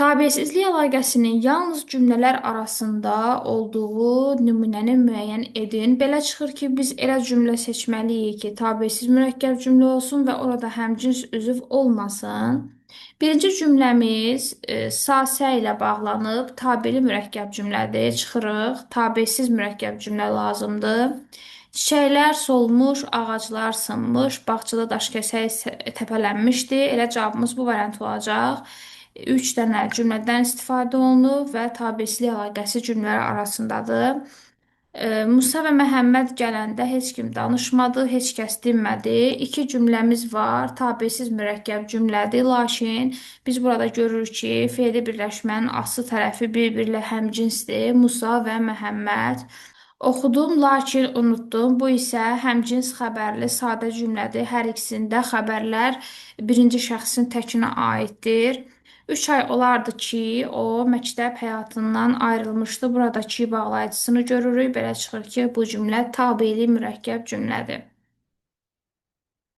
Təbəəssüzlük əlaqəsinin yalnız cümlələr arasında olduğu nümunəni müəyyən edin. Belə çıxır ki, biz elə cümlə seçməliyik ki, təbəəssiz mürəkkəb cümlə olsun və orada həmcins üzv olmasın. Birinci cümləmiz sasə ilə bağlanıb tabeli mürəkkəb cümlədir. Çıxırıq. Təbəəssiz mürəkkəb cümlə lazımdır. Çiçəklər solmuş, ağaclar sınmış, bağçada daşkəsək təpələnmişdi. Elə cavabımız bu variant olacaq. Üç dənə cümlədən istifadə olunub və tabeçilik əlaqəsi cümlələr arasındadır. Musa və Məhəmməd gələndə heç kim danışmadı, heç kəs dinmədi. İki cümləmiz var, tabesiz mürəkkəb cümlədir, lakin biz burada görürük ki, fe'li birləşmənin aslı tərəfi bir-birlə həmcinsdir. Musa və Məhəmməd. Oxudum, lakin unutdum. Bu isə həmcins xəbərli sadə cümlədir. Hər ikisində xəbərlər birinci şəxsin təkinə aiddir. 3 ay olardı ki, o məktəb həyatından ayrılmışdı. Buradakı bağlayıcısını görürük. Belə çıxır ki, bu cümlə tabeli mürəkkəb cümlədir.